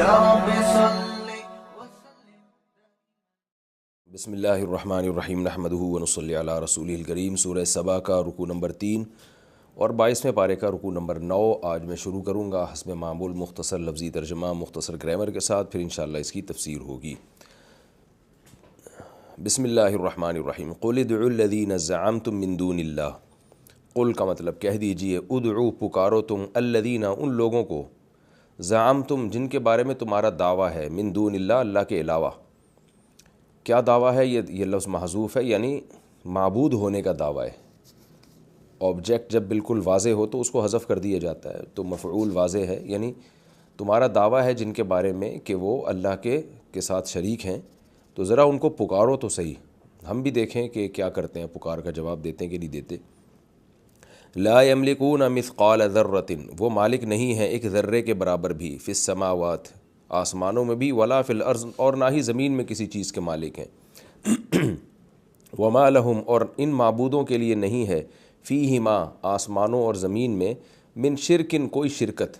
رب صل بسم اللہ الرحمن الرحیم نحمدہ ونصلی علی رسولہ الکریم۔ سورہ سبا کا رکوع نمبر 3 اور 22ویں پارے کا رکوع نمبر 9 آج میں شروع کروں گا حسب معمول مختصر لفظی ترجمہ مختصر گرامر کے ساتھ، پھر انشاءاللہ اس کی تفسیر ہوگی۔ بسم اللہ الرحمن الرحیم۔ قل ادعوا الذین زعمتم من دون اللہ، قل کا مطلب کہہ دیجئے، ادعو پکارو تم، الذین ان لوگوں کو، زعمتم جن کے بارے میں تمہارا دعویٰ ہے، من دون اللہ اللہ کے علاوہ۔ کیا دعویٰ ہے؟ یہ لفظ محذوف ہے، یعنی معبود ہونے کا دعویٰ ہے۔ آبجیکٹ جب بالکل واضح ہو تو اس کو حذف کر دیا جاتا ہے، تو مفعول واضح ہے، یعنی تمہارا دعویٰ ہے جن کے بارے میں کہ وہ اللہ کے ساتھ شریک ہیں، تو ذرا ان کو پکارو تو صحیح، ہم بھی دیکھیں کہ کیا کرتے ہیں، پکار کا جواب دیتے ہیں کہ نہیں دیتے۔ لا یملکون مثقال ذرۃ، وہ مالک نہیں ہیں ایک ذرے کے برابر بھی، فی السماوات آسمانوں میں بھی، ولا فی الارض اور نہ ہی زمین میں کسی چیز کے مالک ہیں۔ وما لہم اور ان معبودوں کے لیے نہیں ہے، فیہما آسمانوں اور زمین میں، من شرکن کوئی شرکت،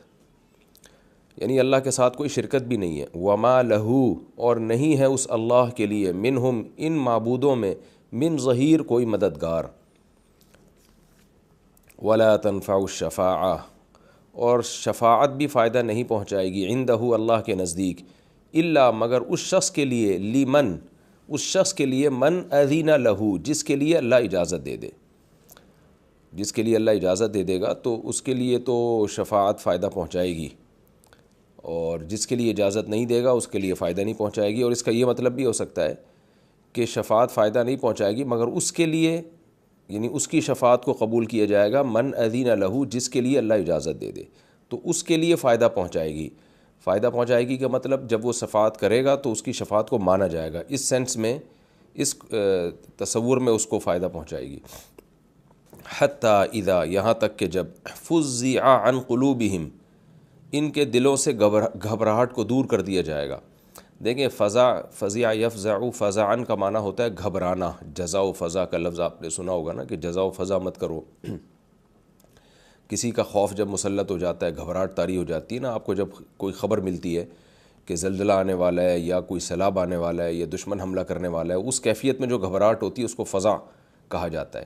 یعنی اللہ کے ساتھ کوئی شرکت بھی نہیں ہے۔ وما لہو اور نہیں ہے اس اللہ کے لیے، منہم ان معبودوں میں، من ظہیر کوئی مددگار۔ ولا تنفع الشفاعہ اور شفاعت بھی فائدہ نہیں پہنچائے گی، عندہ اللہ کے نزدیک، الا مگر اس شخص کے لیے، لیمن اس شخص کے لیے، من اذین لہو جس کے لیے اللہ اجازت دے دے، جس کے لیے اللہ اجازت دے دے گا تو اس کے لیے تو شفاعت فائدہ پہنچائے گی، اور جس کے لیے اجازت نہیں دے گا اس کے لیے فائدہ نہیں پہنچائے گی۔ اور اس کا یہ مطلب بھی ہو سکتا ہے کہ شفاعت فائدہ نہیں پہنچائے گی مگر اس کے لیے، یعنی اس کی شفاعت کو قبول کیا جائے گا، من اذین لہو جس کے لیے اللہ اجازت دے دے، تو اس کے لیے فائدہ پہنچائے گی۔ فائدہ پہنچائے گی کا مطلب جب وہ شفاعت کرے گا تو اس کی شفاعت کو مانا جائے گا، اس سینس میں، اس تصور میں اس کو فائدہ پہنچائے گی۔ حتیٰ اذا یہاں تک کہ جب، فزع عن قلوبہم ان کے دلوں سے گھبراہٹ کو دور کر دیا جائے گا۔ دیکھیں فزع یفزع، فزعن کا معنی ہوتا ہے گھبرانا، جزع و فزع کا لفظ آپ نے سنا ہوگا نا کہ جزع و فزع مت کرو۔ کسی کا خوف جب مسلط ہو جاتا ہے، گھبراہٹ طاری ہو جاتی ہے نا، آپ کو جب کوئی خبر ملتی ہے کہ زلزلہ آنے والا ہے یا کوئی سیلاب آنے والا ہے یا دشمن حملہ کرنے والا ہے، اس کیفیت میں جو گھبراہٹ ہوتی ہے اس کو فزع کہا جاتا ہے۔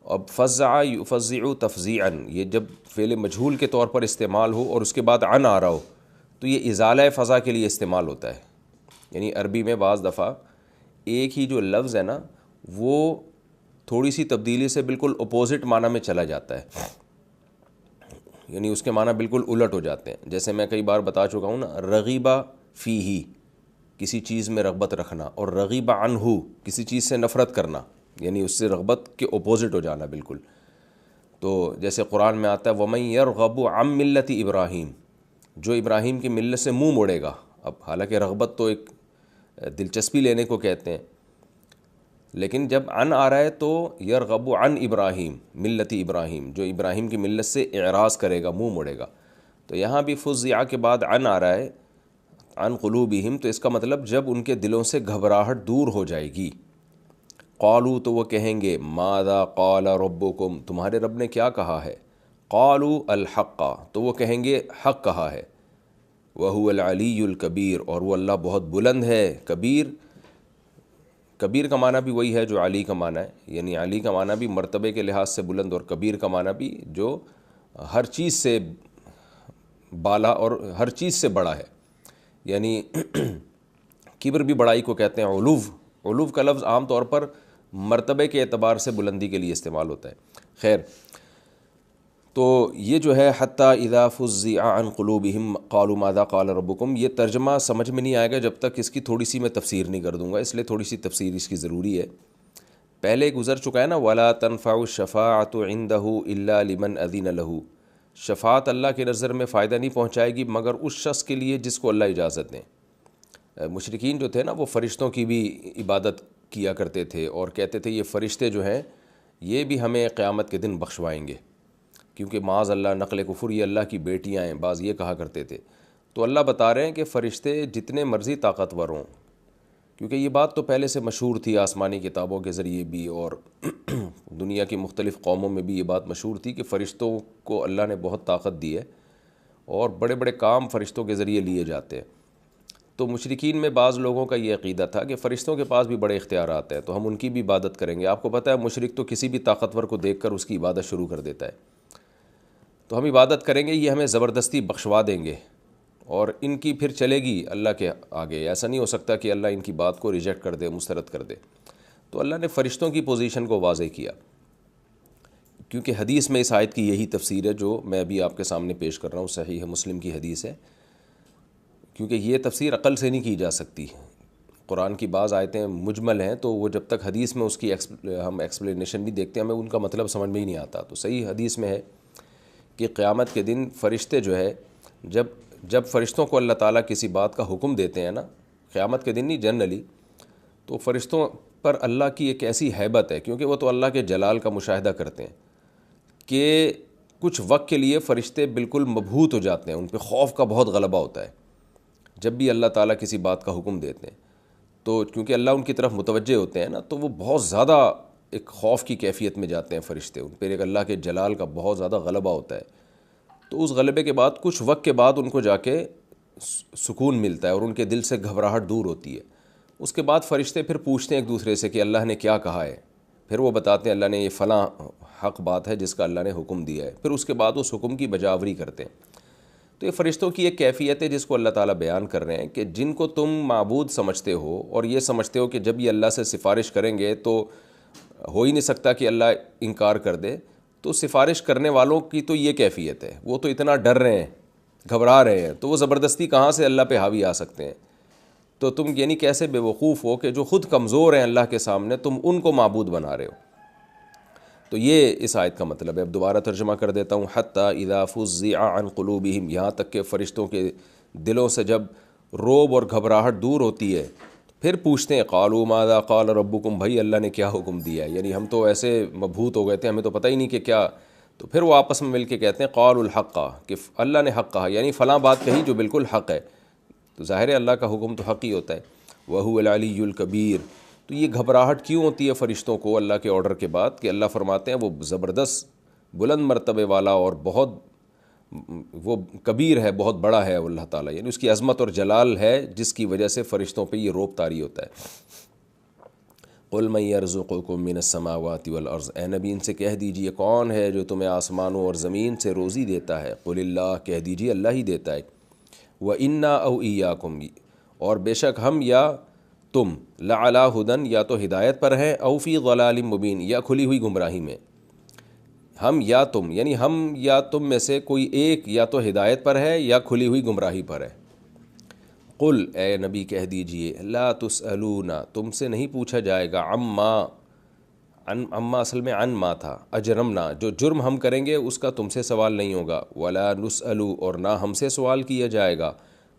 اب فزع یفزع تفزیعا، یہ جب فعل مجہول کے طور پر استعمال ہو اور اس کے بعد عن آ رہا ہو تو یہ ازالہ فزع کے لیے استعمال ہوتا ہے۔ یعنی عربی میں بعض دفعہ ایک ہی جو لفظ ہے نا وہ تھوڑی سی تبدیلی سے بالکل اپوزٹ معنی میں چلا جاتا ہے، یعنی اس کے معنی بالکل الٹ ہو جاتے ہیں۔ جیسے میں کئی بار بتا چکا ہوں نا، رغیبہ فیہ کسی چیز میں رغبت رکھنا، اور رغیبہ عنہ کسی چیز سے نفرت کرنا، یعنی اس سے رغبت کے اپوزٹ ہو جانا بالکل۔ تو جیسے قرآن میں آتا ہے وَمَن يَرْغَبُ عَن مِّلَّةِ ابراہیم، جو ابراہیم کی ملت سے منہ موڑے گا۔ اب حالانکہ رغبت تو ایک دلچسپی لینے کو کہتے ہیں، لیکن جب عن آ رہا ہے تو یرغب عن ابراہیم، ملت ابراہیم، جو ابراہیم کی ملت سے اعراض کرے گا، منہ موڑے گا۔ تو یہاں بھی فزع کے بعد عن آ رہا ہے، عن قلوبہم، تو اس کا مطلب جب ان کے دلوں سے گھبراہٹ دور ہو جائے گی۔ قالوا تو وہ کہیں گے، ماذا قال ربکم، تمہارے رب نے کیا کہا ہے؟ قالوا الحق، تو وہ کہیں گے حق کہا ہے۔ وہو العلی الکبیر، اور وہ اللہ بہت بلند ہے، کبیر، کبیر کا معنی بھی وہی ہے جو علی کا معنی ہے، یعنی علی کا معنی بھی مرتبے کے لحاظ سے بلند، اور کبیر کا معنی بھی جو ہر چیز سے بالا اور ہر چیز سے بڑا ہے، یعنی کبر بھی بڑائی کو کہتے ہیں۔ علو، علو کا لفظ عام طور پر مرتبے کے اعتبار سے بلندی کے لیے استعمال ہوتا ہے۔ خیر، تو یہ جو ہے حتیٰ اذا فزع عن قلوبہم قالوا ماذا قال ربکم، یہ ترجمہ سمجھ میں نہیں آئے گا جب تک اس کی تھوڑی سی میں تفسیر نہیں کر دوں گا، اس لیے تھوڑی سی تفسیر اس کی ضروری ہے۔ پہلے گزر چکا ہے نا، ولا تنفع الشفاعۃ عندہ الا لمن اذن لہ، شفاعت اللہ کے نظر میں فائدہ نہیں پہنچائے گی مگر اس شخص کے لیے جس کو اللہ اجازت دیں۔ مشرکین جو تھے نا وہ فرشتوں کی بھی عبادت کیا کرتے تھے اور کہتے تھے یہ فرشتے جو ہیں یہ بھی ہمیں قیامت کے دن بخشوائیں گے، کیونکہ معاذ اللہ نقل کفر، یہ اللہ کی بیٹیاں ہیں، بعض یہ کہا کرتے تھے۔ تو اللہ بتا رہے ہیں کہ فرشتے جتنے مرضی طاقتور ہوں، کیونکہ یہ بات تو پہلے سے مشہور تھی، آسمانی کتابوں کے ذریعے بھی اور دنیا کی مختلف قوموں میں بھی یہ بات مشہور تھی کہ فرشتوں کو اللہ نے بہت طاقت دی ہے، اور بڑے بڑے کام فرشتوں کے ذریعے لیے جاتے ہیں۔ تو مشرکین میں بعض لوگوں کا یہ عقیدہ تھا کہ فرشتوں کے پاس بھی بڑے اختیارات ہیں، تو ہم ان کی بھی عبادت کریں گے۔ آپ کو پتہ ہے مشرک تو کسی بھی طاقتور کو دیکھ کر اس کی عبادت شروع کر دیتا ہے، تو ہم عبادت کریں گے، یہ ہمیں زبردستی بخشوا دیں گے اور ان کی پھر چلے گی اللہ کے آگے۔ ایسا نہیں ہو سکتا کہ اللہ ان کی بات کو ریجیکٹ کر دے، مسترد کر دے۔ تو اللہ نے فرشتوں کی پوزیشن کو واضح کیا، کیونکہ حدیث میں اس آیت کی یہی تفسیر ہے جو میں ابھی آپ کے سامنے پیش کر رہا ہوں، صحیح مسلم کی حدیث ہے، کیونکہ یہ تفسیر عقل سے نہیں کی جا سکتی۔ قرآن کی بعض آیتیں مجمل ہیں، تو وہ جب تک حدیث میں اس کی ہم ایکسپلینیشن بھی دیکھتے ہیں ہمیں ان کا مطلب سمجھ میں ہی نہیں آتا۔ تو صحیح حدیث میں ہے کہ قیامت کے دن فرشتے جو ہے جب فرشتوں کو اللہ تعالیٰ کسی بات کا حکم دیتے ہیں نا، قیامت کے دن نہیں جنرلی، تو فرشتوں پر اللہ کی ایک ایسی ہیبت ہے، کیونکہ وہ تو اللہ کے جلال کا مشاہدہ کرتے ہیں، کہ کچھ وقت کے لیے فرشتے بالکل مبہوت ہو جاتے ہیں، ان پہ خوف کا بہت غلبہ ہوتا ہے جب بھی اللہ تعالیٰ کسی بات کا حکم دیتے ہیں۔ تو کیونکہ اللہ ان کی طرف متوجہ ہوتے ہیں نا، تو وہ بہت زیادہ ایک خوف کی کیفیت میں جاتے ہیں فرشتے، ان پہ ایک اللہ کے جلال کا بہت زیادہ غلبہ ہوتا ہے۔ تو اس غلبے کے بعد کچھ وقت کے بعد ان کو جا کے سکون ملتا ہے اور ان کے دل سے گھبراہٹ دور ہوتی ہے۔ اس کے بعد فرشتے پھر پوچھتے ہیں ایک دوسرے سے کہ اللہ نے کیا کہا ہے، پھر وہ بتاتے ہیں اللہ نے یہ فلاں حق بات ہے جس کا اللہ نے حکم دیا ہے، پھر اس کے بعد اس حکم کی بجاوری کرتے ہیں۔ تو یہ فرشتوں کی ایک کیفیت ہے جس کو اللہ تعالیٰ بیان کر رہے ہیں کہ جن کو تم معبود سمجھتے ہو اور یہ سمجھتے ہو کہ جب یہ اللہ سے سفارش کریں گے تو ہو ہی نہیں سکتا کہ اللہ انکار کر دے، تو سفارش کرنے والوں کی تو یہ کیفیت ہے، وہ تو اتنا ڈر رہے ہیں، گھبرا رہے ہیں، تو وہ زبردستی کہاں سے اللہ پہ حاوی آ سکتے ہیں؟ تو تم یعنی کیسے بے وقوف ہو کہ جو خود کمزور ہیں اللہ کے سامنے، تم ان کو معبود بنا رہے ہو۔ تو یہ اس آیت کا مطلب ہے۔ اب دوبارہ ترجمہ کر دیتا ہوں۔ حتیٰ اذا فزع عن قلوبہم، یہاں تک کہ فرشتوں کے دلوں سے جب روب اور گھبراہٹ دور ہوتی ہے، پھر پوچھتے ہیں قالوا ماذا قال ربکم، بھائی اللہ نے کیا حکم دیا ہے؟ یعنی ہم تو ایسے مبہوت ہو گئے تھے، ہمیں تو پتہ ہی نہیں کہ کیا۔ تو پھر وہ آپس میں مل کے کہتے ہیں قالوا الحق، کہ اللہ نے حق کہا، یعنی فلاں بات کہی جو بالکل حق ہے۔ تو ظاہر ہے اللہ کا حکم تو حق ہی ہوتا ہے۔ وَهُوَ الْعَلِيُّ الْكَبِيرُ۔ تو یہ گھبراہٹ کیوں ہوتی ہے فرشتوں کو اللہ کے آرڈر کے بعد؟ کہ اللہ فرماتے ہیں وہ زبردست بلند مرتبے والا اور بہت وہ کبیر ہے، بہت بڑا ہے اللہ تعالیٰ، یعنی اس کی عظمت اور جلال ہے جس کی وجہ سے فرشتوں پہ یہ روب طاری ہوتا ہے۔ قُلْ مَن يَرْزُقُكُم مِّنَ السَّمَاوَاتِ وَالْأَرْضِ، اے نبی ان سے کہہ دیجئے کون ہے جو تمہیں آسمانوں اور زمین سے روزی دیتا ہے؟ قُلِ اللَّهُ، کہہ دیجئے اللہ ہی دیتا ہے۔ وَإِنَّا أَوْ إِيَّاكُمْ، اور بے شک ہم یا تم، لَعَلَىٰ هُدًى، یا تو ہدایت پر ہیں، أَوْ فِي ضَلَالٍ مُّبِينٍ، یا کھلی ہوئی گمراہی میں۔ ہم یا تم، یعنی ہم یا تم میں سے کوئی ایک یا تو ہدایت پر ہے یا کھلی ہوئی گمراہی پر ہے۔ قل، اے نبی کہہ دیجئے، لا تسألون، تم سے نہیں پوچھا جائے گا، عما اصل میں عن ما تھا، اجرمنا، جو جرم ہم کریں گے اس کا تم سے سوال نہیں ہوگا، ولا نسأل، اور نہ ہم سے سوال کیا جائے گا،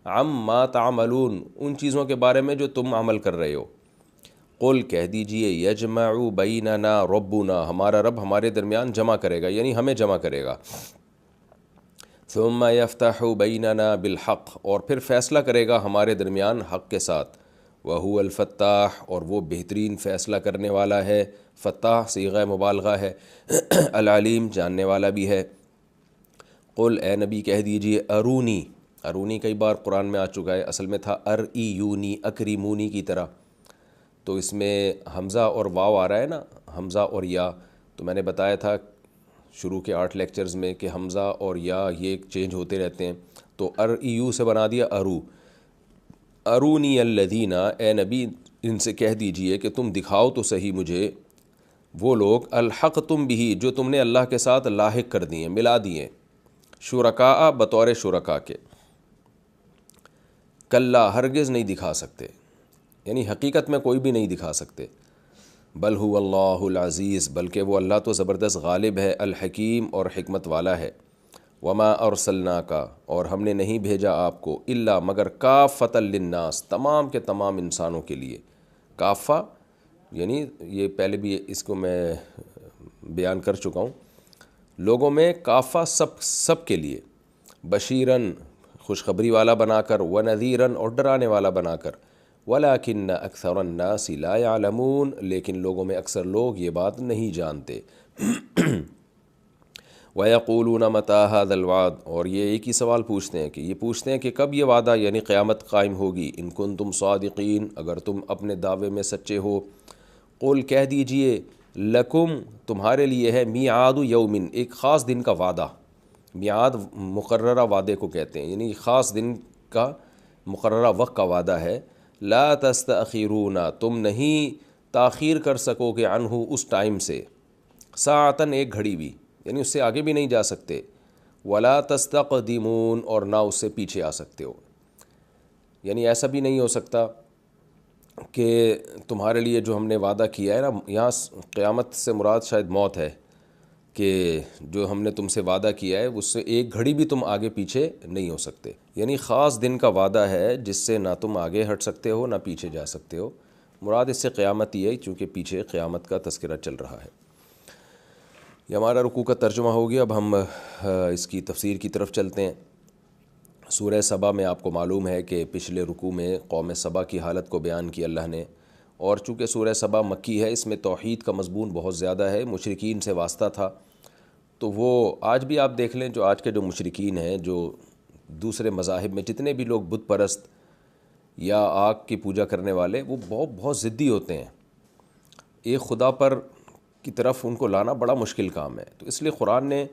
عما تعملون، ان چیزوں کے بارے میں جو تم عمل کر رہے ہو۔ قل، کہہ دیجئے، یجمع بیننا ربنا، ہمارا رب ہمارے درمیان جمع کرے گا، یعنی ہمیں جمع کرے گا۔ ثم یفتح بیننا بالحق، اور پھر فیصلہ کرے گا ہمارے درمیان حق کے ساتھ۔ وہو الفتاح، اور وہ بہترین فیصلہ کرنے والا ہے۔ فتاح صیغہ مبالغہ ہے، العلیم، جاننے والا بھی ہے۔ قل، اے نبی کہہ دیجئے، ارونی، ارونی کئی بار قرآن میں آ چکا ہے، اصل میں تھا ارئیونی، اکریمونی کی طرح، تو اس میں حمزہ اور واو آ رہا ہے نا، حمزہ اور یا، تو میں نے بتایا تھا شروع کے 8 لیکچرز میں کہ حمزہ اور یا یہ چینج ہوتے رہتے ہیں، تو ارئیو سے بنا دیا ارو۔ ارونی الذین، اے نبی ان سے کہہ دیجئے کہ تم دکھاؤ تو صحیح مجھے وہ لوگ، الحق تم بھی، جو تم نے اللہ کے ساتھ لاحق کر دیے، ملا دیے، شرکاء، بطور شرکاء کے۔ کلا، ہرگز نہیں دکھا سکتے، یعنی حقیقت میں کوئی بھی نہیں دکھا سکتے۔ بل هو اللہ العزیز، بلکہ وہ اللہ تو زبردست غالب ہے، الحکیم، اور حکمت والا ہے۔ وما ارسلناک، اور ہم نے نہیں بھیجا آپ کو، الا، مگر، کافۃ للناس، تمام کے تمام انسانوں کے لیے۔ کافہ یعنی یہ پہلے بھی اس کو میں بیان کر چکا ہوں، لوگوں میں کافہ سب کے لیے، بشیرن، خوشخبری والا بنا کر، ونذیرن، اور ڈرانے والا بنا کر، ولیکن اکثر الناس لا یعلمون، لیکن لوگوں میں اکثر لوگ یہ بات نہیں جانتے۔ وَيَقُولُونَ مَتَىٰ هَٰذَا الْوَعْدُ، اور یہ ایک ہی سوال پوچھتے ہیں کہ کب یہ وعدہ یعنی قیامت قائم ہوگی، ان کنتم صادقین، اگر تم اپنے دعوے میں سچے ہو۔ قل کہہ دیجئے، لکم تمہارے لیے ہے، میعاد یومن ایک خاص دن کا وعدہ، میعاد مقررہ وعدے کو کہتے ہیں، یعنی خاص دن کا مقررہ وقت کا وعدہ ہے، لا تستأخرون تم نہیں تاخیر کر سکو گے عنہ اس ٹائم سے، ساعتن ایک گھڑی بھی، یعنی اس سے آگے بھی نہیں جا سکتے، ولا تستقدمون اور نہ اس سے پیچھے آ سکتے ہو، یعنی ایسا بھی نہیں ہو سکتا کہ تمہارے لیے جو ہم نے وعدہ کیا ہے نا، یہاں قیامت سے مراد شاید موت ہے، کہ جو ہم نے تم سے وعدہ کیا ہے اس سے ایک گھڑی بھی تم آگے پیچھے نہیں ہو سکتے، یعنی خاص دن کا وعدہ ہے جس سے نہ تم آگے ہٹ سکتے ہو نہ پیچھے جا سکتے ہو، مراد اس سے قیامت ہی ہے چونکہ پیچھے قیامت کا تذکرہ چل رہا ہے۔ یہ ہمارا رکوع کا ترجمہ ہو گیا، اب ہم اس کی تفسیر کی طرف چلتے ہیں۔ سورہ سبا میں آپ کو معلوم ہے کہ پچھلے رکوع میں قوم سبا کی حالت کو بیان کیا اللہ نے، اور چونکہ سورہ سبا مکی ہے اس میں توحید کا مضمون بہت زیادہ ہے، مشرکین سے واسطہ تھا، تو وہ آج بھی آپ دیکھ لیں جو آج کے جو مشرکین ہیں، جو دوسرے مذاہب میں جتنے بھی لوگ بت پرست یا آگ کی پوجا کرنے والے، وہ بہت ضدی ہوتے ہیں، ایک خدا پر کی طرف ان کو لانا بڑا مشکل کام ہے، تو اس لیے قرآن نے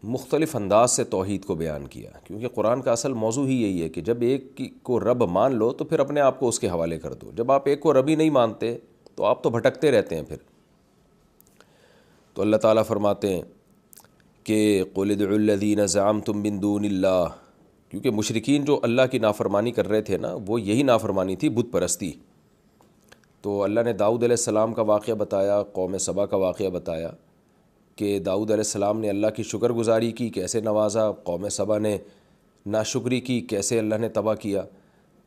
مختلف انداز سے توحید کو بیان کیا، کیونکہ قرآن کا اصل موضوع ہی یہی ہے کہ جب ایک کو رب مان لو تو پھر اپنے آپ کو اس کے حوالے کر دو، جب آپ ایک کو رب ہی نہیں مانتے تو آپ تو بھٹکتے رہتے ہیں پھر۔ تو اللہ تعالیٰ فرماتے ہیں کہ قُلِ ادْعُوا الَّذِينَ زَعَمْتُم مِّن دُونِ اللَّهِ، کیونکہ مشرکین جو اللہ کی نافرمانی کر رہے تھے نا، وہ یہی نافرمانی تھی، بت پرستی۔ تو اللہ نے داؤد علیہ السلام کا واقعہ بتایا، قوم سبا کا واقعہ بتایا کہ داؤد علیہ السلام نے اللہ کی شکر گزاری کی، کیسے نوازا، قوم سبا نے ناشکری کی، کیسے اللہ نے تباہ کیا۔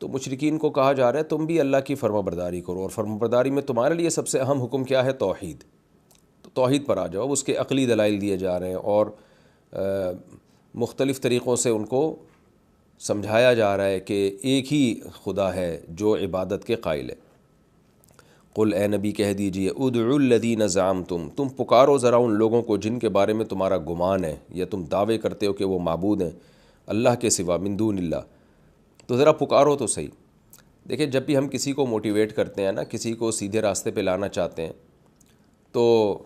تو مشرکین کو کہا جا رہا ہے تم بھی اللہ کی فرما برداری کرو، اور فرما برداری میں تمہارے لیے سب سے اہم حکم کیا ہے؟ توحید۔ تو توحید پر آ جاؤ، اس کے عقلی دلائل دیے جا رہے ہیں، اور مختلف طریقوں سے ان کو سمجھایا جا رہا ہے کہ ایک ہی خدا ہے جو عبادت کے قائل ہے۔ قل اے نبی کہہ دیجئے، ادعوا الذین زعمتم، تم پکارو ذرا ان لوگوں کو جن کے بارے میں تمہارا گمان ہے یا تم دعوے کرتے ہو کہ وہ معبود ہیں اللہ کے سوا، من دون اللہ، تو ذرا پکارو تو صحیح۔ دیکھیں جب بھی ہم کسی کو موٹیویٹ کرتے ہیں نا، کسی کو سیدھے راستے پہ لانا چاہتے ہیں، تو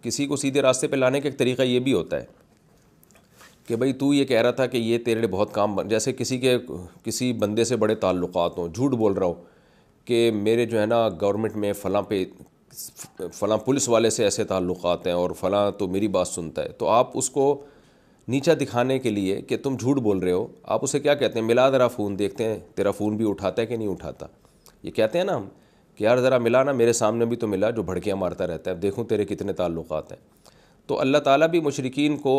کسی کو سیدھے راستے پہ لانے کا ایک طریقہ یہ بھی ہوتا ہے کہ بھئی تو یہ کہہ رہا تھا کہ یہ تیرے لیے بہت کام جیسے کسی بندے سے بڑے تعلقات ہوں، جھوٹ بول رہا ہو کہ میرے جو ہے نا گورنمنٹ میں فلاں پولیس والے سے ایسے تعلقات ہیں اور فلاں تو میری بات سنتا ہے، تو آپ اس کو نیچا دکھانے کے لیے کہ تم جھوٹ بول رہے ہو، آپ اسے کیا کہتے ہیں؟ ملا ذرا فون، دیکھتے ہیں تیرا فون بھی اٹھاتا ہے کہ نہیں اٹھاتا۔ یہ کہتے ہیں نا ہم کہ یار ذرا ملا نا، میرے سامنے بھی تو ملا جو بھڑکیاں مارتا رہتا ہے، اب دیکھوں تیرے کتنے تعلقات ہیں۔ تو اللہ تعالیٰ بھی مشرکین کو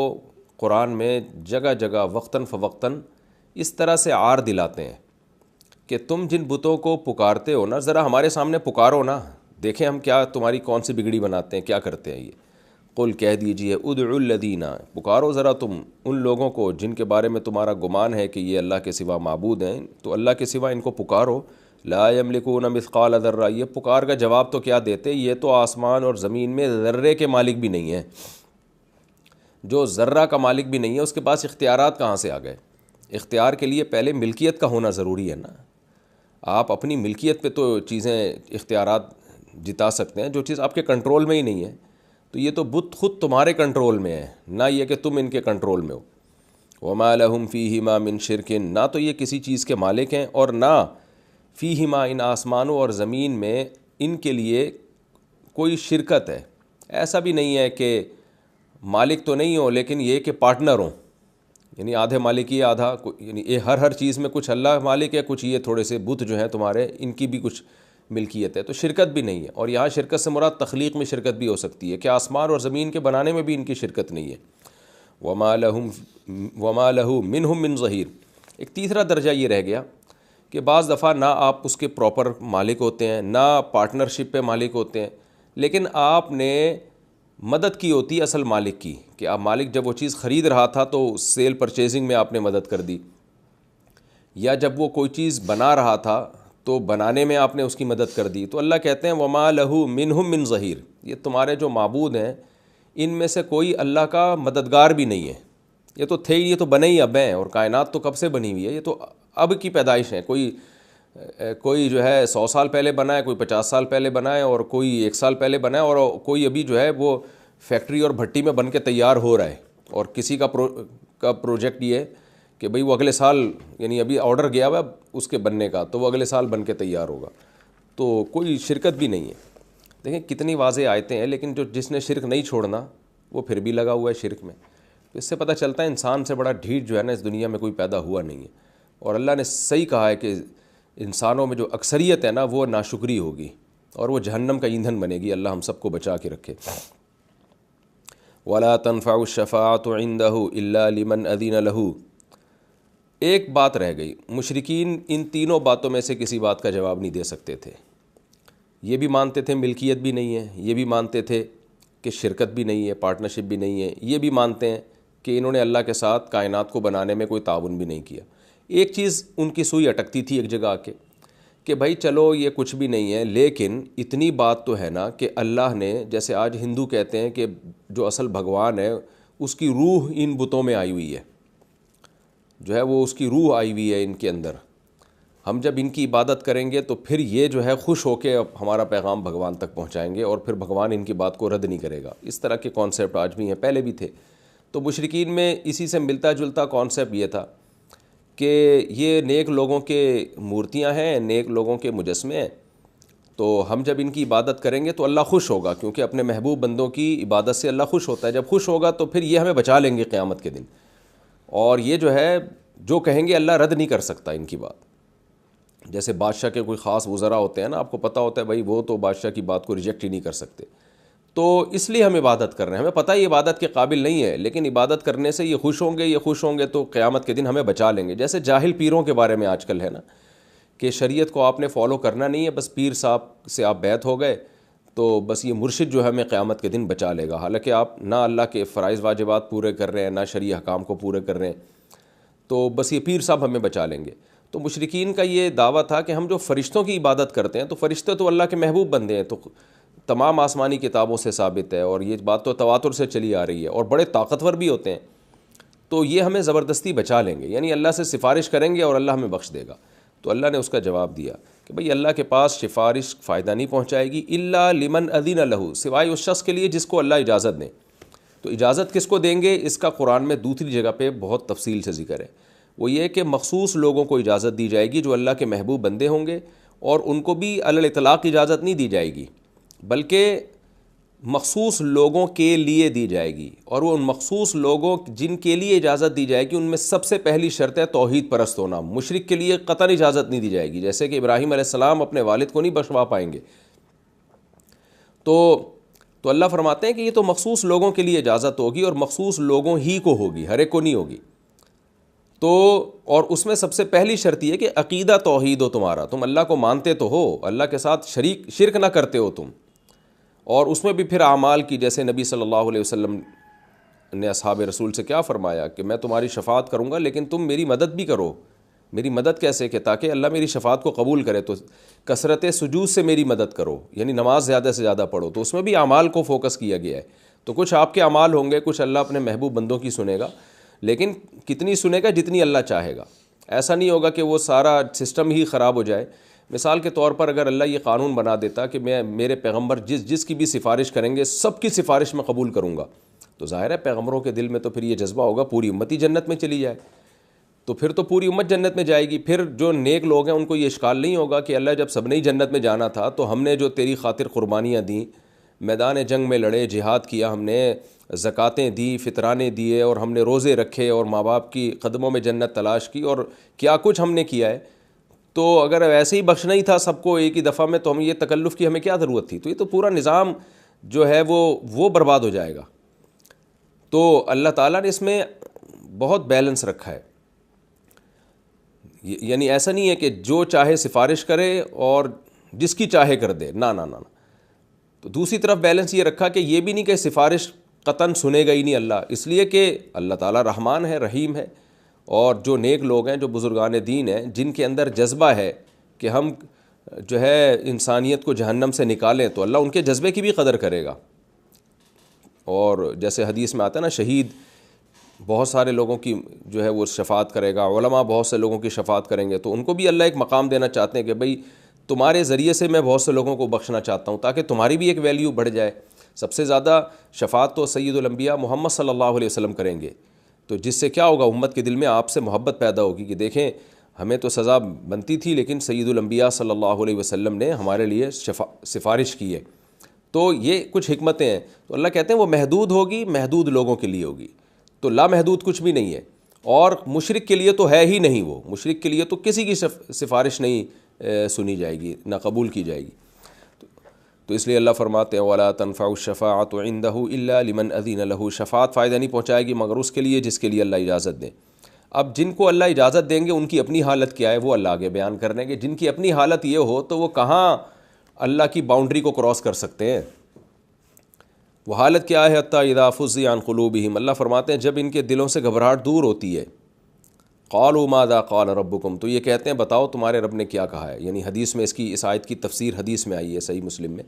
قرآن میں جگہ جگہ وقتاً فوقتاً اس طرح سے عار دلاتے ہیں کہ تم جن بتوں کو پکارتے ہو نا، ذرا ہمارے سامنے پکارو نا، دیکھیں ہم کیا تمہاری کون سی بگڑی بناتے ہیں، کیا کرتے ہیں یہ۔ قل کہہ دیجئے، ادعوا الذین، پکارو ذرا تم ان لوگوں کو جن کے بارے میں تمہارا گمان ہے کہ یہ اللہ کے سوا معبود ہیں، تو اللہ کے سوا ان کو پکارو، لا یملکون مثقال ذرہ، یہ پکار کا جواب تو کیا دیتے؟ یہ تو آسمان اور زمین میں ذرے کے مالک بھی نہیں ہیں، جو ذرہ کا مالک بھی نہیں ہے اس کے پاس اختیارات کہاں سے آ گئے؟ اختیار کے لیے پہلے ملکیت کا ہونا ضروری ہے نا، آپ اپنی ملکیت پہ تو چیزیں اختیارات جتا سکتے ہیں، جو چیز آپ کے کنٹرول میں ہی نہیں ہے، تو یہ تو بت خود تمہارے کنٹرول میں ہے، نہ یہ کہ تم ان کے کنٹرول میں ہو۔ وما لہم فیہما من شرک، نہ تو یہ کسی چیز کے مالک ہیں، اور نہ فیہما، ان آسمانوں اور زمین میں ان کے لیے کوئی شرکت ہے، ایسا بھی نہیں ہے کہ مالک تو نہیں ہو لیکن یہ کہ پارٹنر ہوں، یعنی آدھے مالک یہ آدھا، یعنی یہ ہر چیز میں کچھ اللہ مالک ہے، کچھ یہ تھوڑے سے بت جو ہیں تمہارے ان کی بھی کچھ ملکیت ہے، تو شرکت بھی نہیں ہے۔ اور یہاں شرکت سے مراد تخلیق میں شرکت بھی ہو سکتی ہے کہ آسمان اور زمین کے بنانے میں بھی ان کی شرکت نہیں ہے۔ وما لہ منہم من ظہیر، ایک تیسرا درجہ یہ رہ گیا کہ بعض دفعہ نہ آپ اس کے پراپر مالک ہوتے ہیں، نہ پارٹنرشپ پہ مالک ہوتے ہیں، لیکن آپ نے مدد کی ہوتی ہے اصل مالک کی، کہ آپ مالک جب وہ چیز خرید رہا تھا تو سیل پرچیزنگ میں آپ نے مدد کر دی، یا جب وہ کوئی چیز بنا رہا تھا تو بنانے میں آپ نے اس کی مدد کر دی۔ تو اللہ کہتے ہیں وما لہ منہم من ظہیر، یہ تمہارے جو معبود ہیں ان میں سے کوئی اللہ کا مددگار بھی نہیں ہے. یہ تو تھے ہی، یہ تو بنے ہی اب ہیں، اور کائنات تو کب سے بنی ہوئی ہے، یہ تو اب کی پیدائش ہے. کوئی جو ہے 100 سال پہلے بنا ہے، کوئی 50 سال پہلے بنا ہے، اور کوئی 1 سال پہلے بنا ہے، اور کوئی ابھی جو ہے وہ فیکٹری اور بھٹی میں بن کے تیار ہو رہا ہے. اور کسی کا پروجیکٹ یہ ہے کہ بھئی وہ اگلے سال، یعنی ابھی آرڈر گیا ہوا اس کے بننے کا، تو وہ اگلے سال بن کے تیار ہوگا. تو کوئی شرکت بھی نہیں ہے. دیکھیں کتنی واضح آیتیں ہیں، لیکن جس نے شرک نہیں چھوڑنا وہ پھر بھی لگا ہوا ہے شرک میں. اس سے پتہ چلتا ہے انسان سے بڑا ڈھیٹ جو ہے نا اس دنیا میں کوئی پیدا ہوا نہیں ہے. اور اللہ نے صحیح کہا ہے کہ انسانوں میں جو اکثریت ہے نا وہ ناشکری ہوگی، اور وہ جہنم کا ایندھن بنے گی. اللہ ہم سب کو بچا کے رکھے. وَلَا تَنْفَعُ الشَّفَاعَةُ عِنْدَهُ إِلَّا لِمَنْ أَذِنَ لَهُ. ایک بات رہ گئی. مشرکین ان تینوں باتوں میں سے کسی بات کا جواب نہیں دے سکتے تھے. یہ بھی مانتے تھے ملکیت بھی نہیں ہے، یہ بھی مانتے تھے کہ شرکت بھی نہیں ہے، پارٹنرشپ بھی نہیں ہے، یہ بھی مانتے ہیں کہ انہوں نے اللہ کے ساتھ کائنات کو بنانے میں کوئی تعاون بھی نہیں کیا. ایک چیز ان کی سوئی اٹکتی تھی ایک جگہ آ کے کہ بھائی چلو یہ کچھ بھی نہیں ہے، لیکن اتنی بات تو ہے نا کہ اللہ نے، جیسے آج ہندو کہتے ہیں کہ جو اصل بھگوان ہے اس کی روح ان بتوں میں آئی ہوئی ہے، جو ہے وہ اس کی روح آئی ہوئی ہے ان کے اندر. ہم جب ان کی عبادت کریں گے تو پھر یہ جو ہے خوش ہو کے ہمارا پیغام بھگوان تک پہنچائیں گے، اور پھر بھگوان ان کی بات کو رد نہیں کرے گا. اس طرح کے کانسیپٹ آج بھی ہیں، پہلے بھی تھے. تو مشرکین میں اسی سے ملتا جلتا کانسیپٹ یہ تھا کہ یہ نیک لوگوں کے مورتیاں ہیں، نیک لوگوں کے مجسمے ہیں، تو ہم جب ان کی عبادت کریں گے تو اللہ خوش ہوگا، کیونکہ اپنے محبوب بندوں کی عبادت سے اللہ خوش ہوتا ہے. جب خوش ہوگا تو پھر یہ ہمیں بچا لیں گے قیامت کے دن. اور یہ جو ہے جو کہیں گے اللہ رد نہیں کر سکتا ان کی بات. جیسے بادشاہ کے کوئی خاص وزراء ہوتے ہیں نا، آپ کو پتہ ہوتا ہے بھائی وہ تو بادشاہ کی بات کو ریجیکٹ ہی نہیں کر سکتے. تو اس لیے ہم عبادت کر رہے ہیں. ہمیں پتہ ہے یہ عبادت کے قابل نہیں ہے، لیکن عبادت کرنے سے یہ خوش ہوں گے تو قیامت کے دن ہمیں بچا لیں گے. جیسے جاہل پیروں کے بارے میں آج کل ہے نا کہ شریعت کو آپ نے فالو کرنا نہیں ہے، بس پیر صاحب سے آپ بیعت ہو گئے تو بس یہ مرشد جو ہے ہمیں قیامت کے دن بچا لے گا. حالانکہ آپ نہ اللہ کے فرائض واجبات پورے کر رہے ہیں، نہ شرعی احکام کو پورے کر رہے ہیں، تو بس یہ پیر صاحب ہمیں بچا لیں گے. تو مشرکین کا یہ دعویٰ تھا کہ ہم جو فرشتوں کی عبادت کرتے ہیں، تو فرشتے تو اللہ کے محبوب بندے ہیں، تو تمام آسمانی کتابوں سے ثابت ہے، اور یہ بات تو تواتر سے چلی آ رہی ہے، اور بڑے طاقتور بھی ہوتے ہیں، تو یہ ہمیں زبردستی بچا لیں گے. یعنی اللہ سے سفارش کریں گے اور اللہ ہمیں بخش دے گا. تو اللہ نے اس کا جواب دیا کہ بھئی اللہ کے پاس سفارش فائدہ نہیں پہنچائے گی، الا لمن اذن لہ، سوائے اس شخص کے لیے جس کو اللہ اجازت دیں. تو اجازت کس کو دیں گے، اس کا قرآن میں دوسری جگہ پہ بہت تفصیل سے ذکر ہے. وہ یہ کہ مخصوص لوگوں کو اجازت دی جائے گی جو اللہ کے محبوب بندے ہوں گے، اور ان کو بھی علی الاطلاق اجازت نہیں دی جائے گی، بلکہ مخصوص لوگوں کے لیے دی جائے گی. اور وہ ان مخصوص لوگوں جن کے لیے اجازت دی جائے گی ان میں سب سے پہلی شرط ہے توحید پرست ہونا. مشرک کے لیے قطعاً اجازت نہیں دی جائے گی، جیسے کہ ابراہیم علیہ السلام اپنے والد کو نہیں بخشوا پائیں گے. تو اللہ فرماتے ہیں کہ یہ تو مخصوص لوگوں کے لیے اجازت ہوگی، اور مخصوص لوگوں ہی کو ہوگی، ہر ایک کو نہیں ہوگی. تو اور اس میں سب سے پہلی شرط یہ کہ عقیدہ توحید ہو تمہارا، تم اللہ کو مانتے تو ہو، اللہ کے ساتھ شرک نہ کرتے ہو تم. اور اس میں بھی پھر اعمال کی، جیسے نبی صلی اللہ علیہ وسلم نے اصحاب رسول سے کیا فرمایا کہ میں تمہاری شفاعت کروں گا، لیکن تم میری مدد بھی کرو. میری مدد کیسے، کہ تاکہ اللہ میری شفاعت کو قبول کرے، تو کثرت سجود سے میری مدد کرو، یعنی نماز زیادہ سے زیادہ پڑھو. تو اس میں بھی اعمال کو فوکس کیا گیا ہے. تو کچھ آپ کے اعمال ہوں گے، کچھ اللہ اپنے محبوب بندوں کی سنے گا، لیکن کتنی سنے گا، جتنی اللہ چاہے گا. ایسا نہیں ہوگا کہ وہ سارا سسٹم ہی خراب ہو جائے. مثال کے طور پر اگر اللہ یہ قانون بنا دیتا کہ میرے پیغمبر جس کی بھی سفارش کریں گے سب کی سفارش میں قبول کروں گا، تو ظاہر ہے پیغمبروں کے دل میں تو پھر یہ جذبہ ہوگا پوری امت ہی جنت میں چلی جائے. تو پھر تو پوری امت جنت میں جائے گی. پھر جو نیک لوگ ہیں ان کو یہ اشکال نہیں ہوگا کہ اللہ جب سب نے ہی جنت میں جانا تھا تو ہم نے جو تیری خاطر قربانیاں دیں، میدان جنگ میں لڑے، جہاد کیا، ہم نے زکاتیں دی، فطرانے دیے، اور ہم نے روزے رکھے، اور ماں باپ کی قدموں میں جنت تلاش کی، اور کیا کچھ ہم نے کیا ہے. تو اگر ایسے ہی بخشنا ہی تھا سب کو ایک ہی دفعہ میں، تو ہم یہ تکلف کی ہمیں کیا ضرورت تھی. تو یہ تو پورا نظام جو ہے وہ برباد ہو جائے گا. تو اللہ تعالیٰ نے اس میں بہت بیلنس رکھا ہے. یعنی ایسا نہیں ہے کہ جو چاہے سفارش کرے اور جس کی چاہے کر دے، نہ. تو دوسری طرف بیلنس یہ رکھا کہ یہ بھی نہیں کہ سفارش قطعاً سنے گا ہی نہیں اللہ، اس لیے کہ اللہ تعالیٰ رحمان ہے، رحیم ہے. اور جو نیک لوگ ہیں، جو بزرگان دین ہیں، جن کے اندر جذبہ ہے کہ ہم جو ہے انسانیت کو جہنم سے نکالیں، تو اللہ ان کے جذبے کی بھی قدر کرے گا. اور جیسے حدیث میں آتا ہے نا شہید بہت سارے لوگوں کی جو ہے وہ شفاعت کرے گا، علماء بہت سے لوگوں کی شفاعت کریں گے، تو ان کو بھی اللہ ایک مقام دینا چاہتے ہیں کہ بھئی تمہارے ذریعے سے میں بہت سے لوگوں کو بخشنا چاہتا ہوں تاکہ تمہاری بھی ایک ویلیو بڑھ جائے۔ سب سے زیادہ شفاعت تو سید الانبیاء محمد صلی اللہ علیہ وسلم کریں گے، تو جس سے کیا ہوگا، امت کے دل میں آپ سے محبت پیدا ہوگی کہ دیکھیں ہمیں تو سزا بنتی تھی لیکن سید الانبیاء صلی اللہ علیہ وسلم نے ہمارے لیے سفارش کی ہے۔ تو یہ کچھ حکمتیں ہیں، تو اللہ کہتے ہیں وہ محدود ہوگی، محدود لوگوں کے لیے ہوگی، تو لامحدود کچھ بھی نہیں ہے۔ اور مشرک کے لیے تو ہے ہی نہیں، وہ مشرک کے لیے تو کسی کی سفارش نہیں سنی جائے گی، نہ قبول کی جائے گی۔ تو اس لیے اللہ فرماتے ہیں وَلَا تَنفَعُ الشَّفَاعَةُ عِندَهُ إِلَّا لِمَنْ أَذِنَ لَهُ، شفاعت فائدہ نہیں پہنچائے گی مگر اس کے لیے جس کے لیے اللہ اجازت دیں۔ اب جن کو اللہ اجازت دیں گے ان کی اپنی حالت کیا ہے وہ اللہ آگے بیان کرنے کے، جن کی اپنی حالت یہ ہو تو وہ کہاں اللہ کی باؤنڈری کو کراس کر سکتے ہیں، وہ حالت کیا ہے؟ حتیٰ اذا فزع عن قلوبہم، اللہ فرماتے ہیں جب ان کے دلوں سے گھبراہٹ دور ہوتی ہے، قالوا ماذا قال ربکم، تو یہ کہتے ہیں بتاؤ تمہارے رب نے کیا کہا ہے۔ یعنی حدیث میں اس آیت کی تفسیر حدیث میں آئی ہے صحیح مسلم میں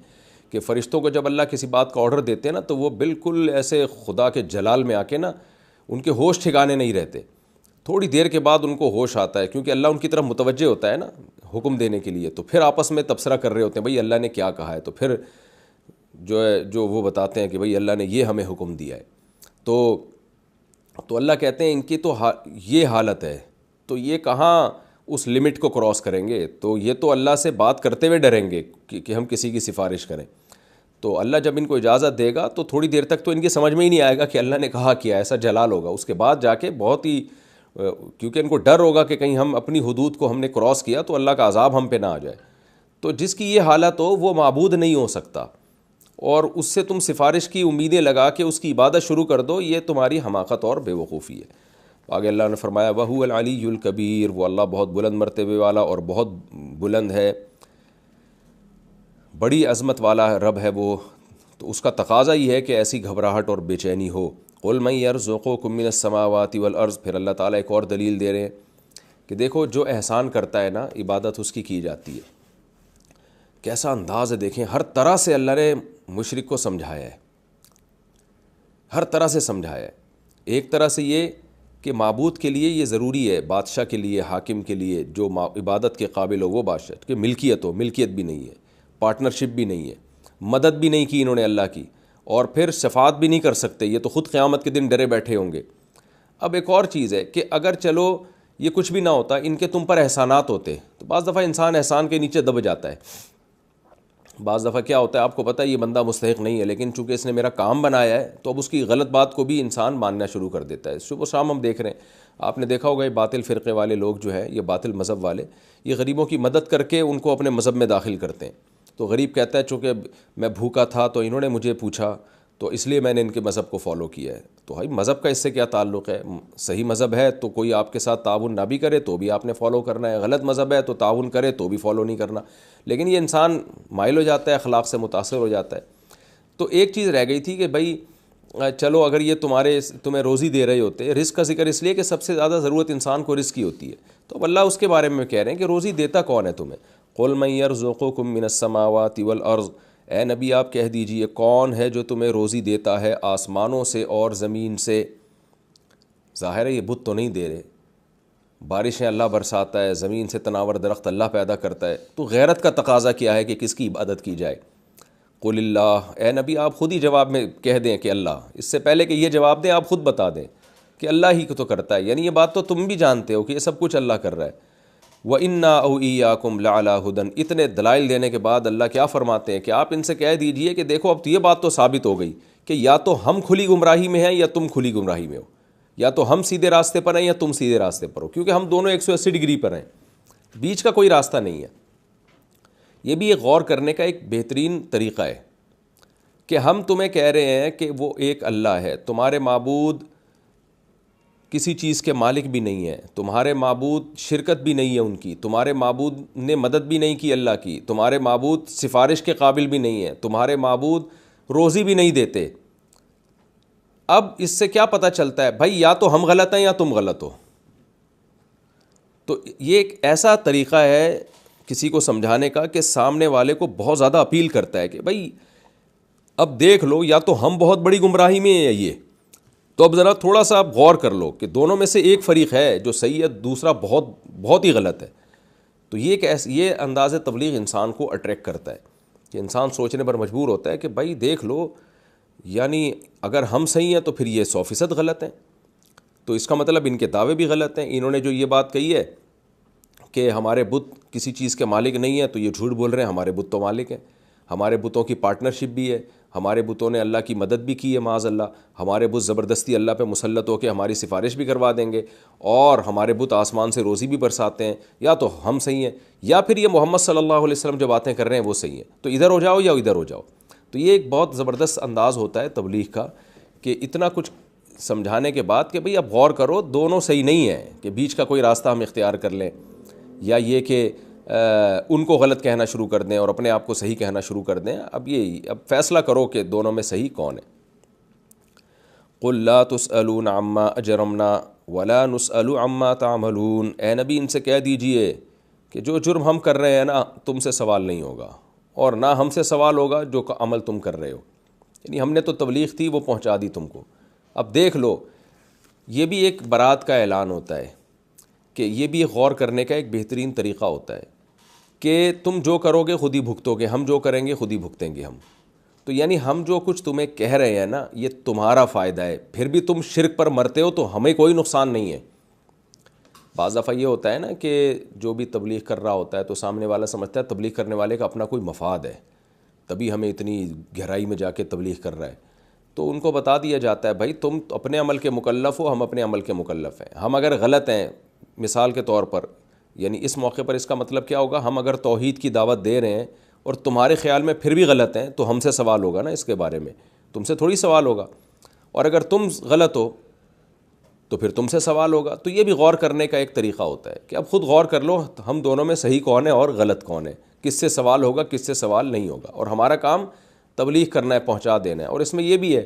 کہ فرشتوں کو جب اللہ کسی بات کا آرڈر دیتے ہیں نا تو وہ بالکل ایسے خدا کے جلال میں آ کے نا ان کے ہوش ٹھکانے نہیں رہتے، تھوڑی دیر کے بعد ان کو ہوش آتا ہے کیونکہ اللہ ان کی طرف متوجہ ہوتا ہے نا حکم دینے کے لیے، تو پھر آپس میں تبصرہ کر رہے ہوتے ہیں بھئی اللہ نے کیا کہا ہے، تو پھر جو وہ بتاتے ہیں کہ بھئی اللہ نے یہ ہمیں حکم دیا ہے۔ تو اللہ کہتے ہیں ان کی تو یہ حالت ہے، تو یہ کہاں اس لمٹ کو کراس کریں گے، تو یہ تو اللہ سے بات کرتے ہوئے ڈریں گے کہ ہم کسی کی سفارش کریں۔ تو اللہ جب ان کو اجازت دے گا تو تھوڑی دیر تک تو ان کی سمجھ میں ہی نہیں آئے گا کہ اللہ نے کہا کیا، ایسا جلال ہوگا۔ اس کے بعد جا کے بہت ہی، کیونکہ ان کو ڈر ہوگا کہ کہیں ہم اپنی حدود کو ہم نے کراس کیا تو اللہ کا عذاب ہم پہ نہ آ جائے۔ تو جس کی یہ حالت ہو وہ معبود نہیں ہو سکتا، اور اس سے تم سفارش کی امیدیں لگا کے اس کی عبادت شروع کر دو، یہ تمہاری حماقت اور بے وقوفی ہے۔ آگے اللہ نے فرمایا وَهُوَ الْعَلِيُّ الْكَبِيرُ، وہ اللہ بہت بلند مرتبے والا اور بہت بلند ہے، بڑی عظمت والا رب ہے وہ، تو اس کا تقاضا یہ ہے کہ ایسی گھبراہٹ اور بے چینی ہو۔ قُلْ مَن يَرْزُقُكُم مِّنَ السَّمَاوَاتِ وَالْأَرْضِ، پھر اللہ تعالیٰ ایک اور دلیل دے رہے ہیں کہ دیکھو جو احسان کرتا ہے نا عبادت اس کی جاتی ہے۔ کیسا انداز ہے دیکھیں، ہر طرح سے اللہ نے مشرک کو سمجھایا ہے، ہر طرح سے سمجھایا ہے۔ ایک طرح سے یہ کہ معبود کے لیے یہ ضروری ہے، بادشاہ کے لیے، حاکم کے لیے، جو عبادت کے قابل ہو وہ بادشاہ کہ ملکیت ہو، ملکیت بھی نہیں ہے، پارٹنرشپ بھی نہیں ہے، مدد بھی نہیں کی انہوں نے اللہ کی، اور پھر شفاعت بھی نہیں کر سکتے، یہ تو خود قیامت کے دن ڈرے بیٹھے ہوں گے۔ اب ایک اور چیز ہے کہ اگر چلو یہ کچھ بھی نہ ہوتا، ان کے تم پر احسانات ہوتے، تو بعض دفعہ انسان احسان کے نیچے دب جاتا ہے۔ بعض دفعہ کیا ہوتا ہے آپ کو پتہ ہے یہ بندہ مستحق نہیں ہے لیکن چونکہ اس نے میرا کام بنایا ہے تو اب اس کی غلط بات کو بھی انسان ماننا شروع کر دیتا ہے۔ صبح و شام ہم دیکھ رہے ہیں، آپ نے دیکھا ہوگا یہ باطل فرقے والے لوگ جو ہے، یہ باطل مذہب والے، یہ غریبوں کی مدد کر کے ان کو اپنے مذہب میں داخل کرتے ہیں۔ تو غریب کہتا ہے چونکہ میں بھوکا تھا تو انہوں نے مجھے پوچھا تو اس لیے میں نے ان کے مذہب کو فالو کیا ہے۔ تو بھائی مذہب کا اس سے کیا تعلق ہے؟ صحیح مذہب ہے تو کوئی آپ کے ساتھ تعاون نہ بھی کرے تو بھی آپ نے فالو کرنا ہے، غلط مذہب ہے تو تعاون کرے تو بھی فالو نہیں کرنا۔ لیکن یہ انسان مائل ہو جاتا ہے، اخلاق سے متاثر ہو جاتا ہے۔ تو ایک چیز رہ گئی تھی کہ بھائی چلو اگر یہ تمہیں روزی دے رہے ہوتے، رزق کا ذکر اس لیے کہ سب سے زیادہ ضرورت انسان کو رزق کی ہوتی ہے، تو اب اللہ اس کے بارے میں کہہ رہے ہیں کہ روزی دیتا کون ہے تمہیں؟ قُلْ مَن يَرْزُقُكُم مِّنَ السَّمَاوَاتِ وَالْأَرْضِ، اے نبی آپ کہہ دیجئے کون ہے جو تمہیں روزی دیتا ہے آسمانوں سے اور زمین سے۔ ظاہر ہے یہ بت تو نہیں دے رہے، بارشیں اللہ برساتا ہے، زمین سے تناور درخت اللہ پیدا کرتا ہے، تو غیرت کا تقاضا کیا ہے کہ کس کی عبادت کی جائے؟ قُلِ اللّہ، اے نبی آپ خود ہی جواب میں کہہ دیں کہ اللہ، اس سے پہلے کہ یہ جواب دیں آپ خود بتا دیں کہ اللہ ہی کو تو کرتا ہے، یعنی یہ بات تو تم بھی جانتے ہو کہ یہ سب کچھ اللہ کر رہا ہے۔ وَإِنَّا أَوْ إِيَّاكُمْ لَعَلَىٰ هُدًى، اتنے دلائل دینے کے بعد اللہ کیا فرماتے ہیں کہ آپ ان سے کہہ دیجئے کہ دیکھو اب تو یہ بات تو ثابت ہو گئی کہ یا تو ہم کھلی گمراہی میں ہیں یا تم کھلی گمراہی میں ہو، یا تو ہم سیدھے راستے پر ہیں یا تم سیدھے راستے پر ہو، کیونکہ ہم دونوں 180 ڈگری پر ہیں، بیچ کا کوئی راستہ نہیں ہے۔ یہ بھی ایک غور کرنے کا ایک بہترین طریقہ ہے کہ ہم تمہیں کہہ رہے ہیں کہ وہ ایک اللہ ہے، تمہارے معبود کسی چیز کے مالک بھی نہیں ہے، تمہارے معبود شرکت بھی نہیں ہے ان کی، تمہارے معبود نے مدد بھی نہیں کی اللہ کی، تمہارے معبود سفارش کے قابل بھی نہیں ہے، تمہارے معبود روزی بھی نہیں دیتے۔ اب اس سے کیا پتہ چلتا ہے؟ بھائی یا تو ہم غلط ہیں یا تم غلط ہو۔ تو یہ ایک ایسا طریقہ ہے کسی کو سمجھانے کا کہ سامنے والے کو بہت زیادہ اپیل کرتا ہے کہ بھائی اب دیکھ لو یا تو ہم بہت بڑی گمراہی میں ہیں یا یہ. تو اب ذرا تھوڑا سا آپ غور کر لو کہ دونوں میں سے ایک فریق ہے جو صحیح ہے, دوسرا بہت بہت ہی غلط ہے. تو یہ انداز تبلیغ انسان کو اٹریکٹ کرتا ہے کہ انسان سوچنے پر مجبور ہوتا ہے کہ بھائی دیکھ لو, یعنی اگر ہم صحیح ہیں تو پھر یہ 100% غلط ہیں, تو اس کا مطلب ان کے دعوے بھی غلط ہیں. انہوں نے جو یہ بات کہی ہے کہ ہمارے بت کسی چیز کے مالک نہیں ہیں, تو یہ جھوٹ بول رہے ہیں, ہمارے بت تو مالک ہیں. ہمارے بتوں کی پارٹنرشپ بھی ہے, ہمارے بتوں نے اللہ کی مدد بھی کی ہے معاذ اللہ. ہمارے بت زبردستی اللہ پہ مسلط ہو کے ہماری سفارش بھی کروا دیں گے, اور ہمارے بت آسمان سے روزی بھی برساتے ہیں. یا تو ہم صحیح ہیں یا پھر یہ محمد صلی اللہ علیہ وسلم جو باتیں کر رہے ہیں وہ صحیح ہیں, تو ادھر ہو جاؤ یا ادھر ہو جاؤ. تو یہ ایک بہت زبردست انداز ہوتا ہے تبلیغ کا کہ اتنا کچھ سمجھانے کے بعد کہ بھئی اب غور کرو, دونوں صحیح نہیں ہیں کہ بیچ کا کوئی راستہ ہم اختیار کر لیں, یا یہ کہ ان کو غلط کہنا شروع کر دیں اور اپنے آپ کو صحیح کہنا شروع کر دیں. اب فیصلہ کرو کہ دونوں میں صحیح کون ہے. قل لا تسألون عما اجرمنا ولا نسأل عما تعملون, اے نبی ان سے کہہ دیجئے کہ جو جرم ہم کر رہے ہیں نا تم سے سوال نہیں ہوگا, اور نہ ہم سے سوال ہوگا جو عمل تم کر رہے ہو. یعنی ہم نے تو تبلیغ تھی وہ پہنچا دی تم کو. اب دیکھ لو, یہ بھی ایک برات کا اعلان ہوتا ہے کہ یہ بھی غور کرنے کا ایک بہترین طریقہ ہوتا ہے کہ تم جو کرو گے خود ہی بھگتو گے, ہم جو کریں گے خود ہی بھگتیں گے ہم. تو یعنی ہم جو کچھ تمہیں کہہ رہے ہیں نا یہ تمہارا فائدہ ہے, پھر بھی تم شرک پر مرتے ہو تو ہمیں کوئی نقصان نہیں ہے. بعض دفعہ یہ ہوتا ہے نا کہ جو بھی تبلیغ کر رہا ہوتا ہے تو سامنے والا سمجھتا ہے تبلیغ کرنے والے کا اپنا کوئی مفاد ہے, تبھی ہمیں اتنی گہرائی میں جا کے تبلیغ کر رہا ہے. تو ان کو بتا دیا جاتا ہے بھائی تم اپنے عمل کے مکلف ہو, ہم اپنے عمل کے مکلف ہیں. ہم اگر غلط ہیں, مثال کے طور پر, یعنی اس موقع پر اس کا مطلب کیا ہوگا, ہم اگر توحید کی دعوت دے رہے ہیں اور تمہارے خیال میں پھر بھی غلط ہیں تو ہم سے سوال ہوگا نا اس کے بارے میں, تم سے تھوڑی سوال ہوگا. اور اگر تم غلط ہو تو پھر تم سے سوال ہوگا. تو یہ بھی غور کرنے کا ایک طریقہ ہوتا ہے کہ اب خود غور کر لو ہم دونوں میں صحیح کون ہے اور غلط کون ہے, کس سے سوال ہوگا کس سے سوال نہیں ہوگا. اور ہمارا کام تبلیغ کرنا ہے, پہنچا دینا ہے. اور اس میں یہ بھی ہے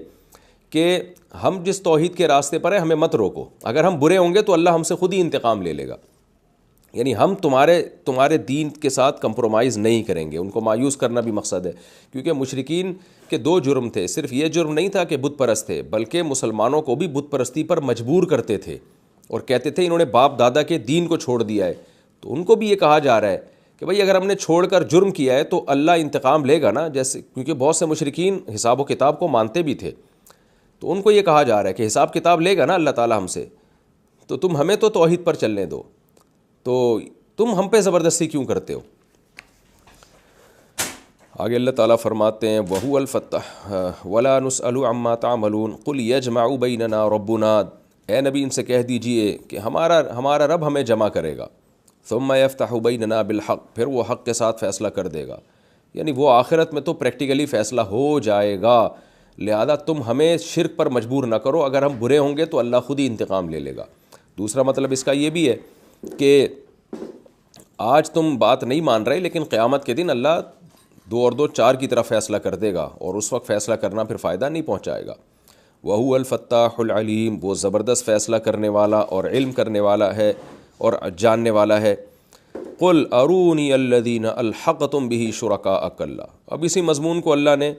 کہ ہم جس توحید کے راستے پر ہیں ہمیں مت روکو, اگر ہم برے ہوں گے تو اللہ ہم سے خود ہی انتقام لے لے گا. یعنی ہم تمہارے دین کے ساتھ کمپرومائز نہیں کریں گے. ان کو مایوس کرنا بھی مقصد ہے, کیونکہ مشرکین کے 2 جرم تھے. صرف یہ جرم نہیں تھا کہ بت پرست تھے, بلکہ مسلمانوں کو بھی بت پرستی پر مجبور کرتے تھے اور کہتے تھے انہوں نے باپ دادا کے دین کو چھوڑ دیا ہے. تو ان کو بھی یہ کہا جا رہا ہے کہ بھئی اگر ہم نے چھوڑ کر جرم کیا ہے تو اللہ انتقام لے گا نا, جیسے کیونکہ بہت سے مشرکین حساب و کتاب کو مانتے بھی تھے. تو ان کو یہ کہا جا رہا ہے کہ حساب کتاب لے گا نا اللہ تعالیٰ ہم سے, تو تم ہمیں تو توحید پر چلنے دو, تو تم ہم پہ زبردستی کیوں کرتے ہو. آگے اللہ تعالیٰ فرماتے ہیں وَهُوَ الْفَتَّاحُ وَلَا نُسْأَلُ عَمَّا تَعْمَلُونَ قُلْ يَجْمَعُ بَيْنَنَا رَبُّنَا, اے نبی ان سے کہہ دیجئے کہ ہمارا رب ہمیں جمع کرے گا. ثُمَّ يَفْتَحُ بَيْنَنَا بِالْحَقِّ, پھر وہ حق کے ساتھ فیصلہ کر دے گا. یعنی وہ آخرت میں تو پریکٹیکلی فیصلہ ہو جائے گا. لہذا تم ہمیں شرک پر مجبور نہ کرو, اگر ہم برے ہوں گے تو اللہ خود ہی انتقام لے لے گا. دوسرا مطلب اس کا یہ بھی ہے کہ آج تم بات نہیں مان رہے, لیکن قیامت کے دن اللہ 2 اور 2 4 کی طرف فیصلہ کر دے گا, اور اس وقت فیصلہ کرنا پھر فائدہ نہیں پہنچائے گا. وَهُوَ الْفَتَّاحُ الْعَلِيمُ, وہ زبردست فیصلہ کرنے والا اور علم کرنے والا ہے اور جاننے والا ہے. قُلْ أَرُونِيَ الَّذِينَ أَلْحَقْتُمْ بِهِ شُرَكَاءَ كَلَّا. اب اسی مضمون کو اللہ نے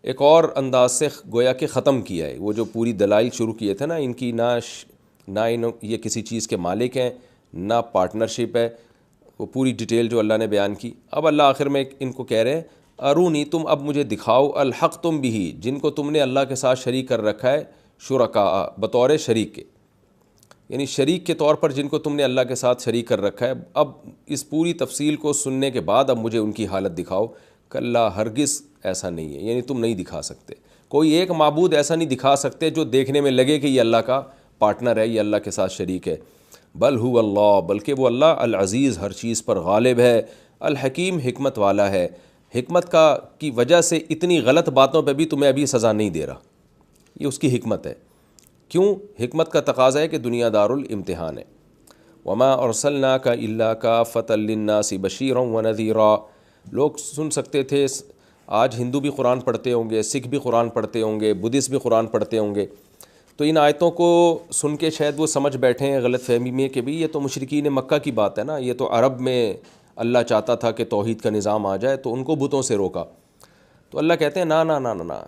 ایک اور انداز سے گویا کہ ختم کیا ہے. وہ جو پوری دلائل شروع کیے تھے نا ان کی, نہ یہ کسی چیز کے مالک ہیں نہ پارٹنرشپ ہے, وہ پوری ڈیٹیل جو اللہ نے بیان کی. اب اللہ آخر میں ان کو کہہ رہے ہیں ارونی, تم اب مجھے دکھاؤ, الحق تم بھی, جن کو تم نے اللہ کے ساتھ شریک کر رکھا ہے, شرکاء بطور شریک کے, یعنی شریک کے طور پر جن کو تم نے اللہ کے ساتھ شریک کر رکھا ہے. اب اس پوری تفصیل کو سننے کے بعد اب مجھے ان کی حالت دکھاؤ. کلا, ہرگز ایسا نہیں ہے, یعنی تم نہیں دکھا سکتے. کوئی ایک معبود ایسا نہیں دکھا سکتے جو دیکھنے میں لگے کہ یہ اللہ کا پارٹنر ہے, یہ اللہ کے ساتھ شریک ہے. بل هو اللہ, بلکہ وہ اللہ العزیز, ہر چیز پر غالب ہے, الحکیم, حکمت والا ہے. حکمت کی وجہ سے اتنی غلط باتوں پہ بھی تمہیں ابھی سزا نہیں دے رہا, یہ اس کی حکمت ہے. کیوں؟ حکمت کا تقاضا ہے کہ دنیا دار الامتحان ہے. وما ارسلناک الا کافۃ للناس بشیرا ونذیرا. لوگ سن سکتے تھے, آج ہندو بھی قرآن پڑھتے ہوں گے, سکھ بھی قرآن پڑھتے ہوں گے, بدھسٹ بھی قرآن پڑھتے ہوں گے, تو ان آیتوں کو سن کے شاید وہ سمجھ بیٹھے ہیں غلط فہمی میں کہ بھی یہ تو مشرکین مکہ کی بات ہے نا, یہ تو عرب میں اللہ چاہتا تھا کہ توحید کا نظام آ جائے تو ان کو بتوں سے روکا. تو اللہ کہتے ہیں نا نا نا نا نا،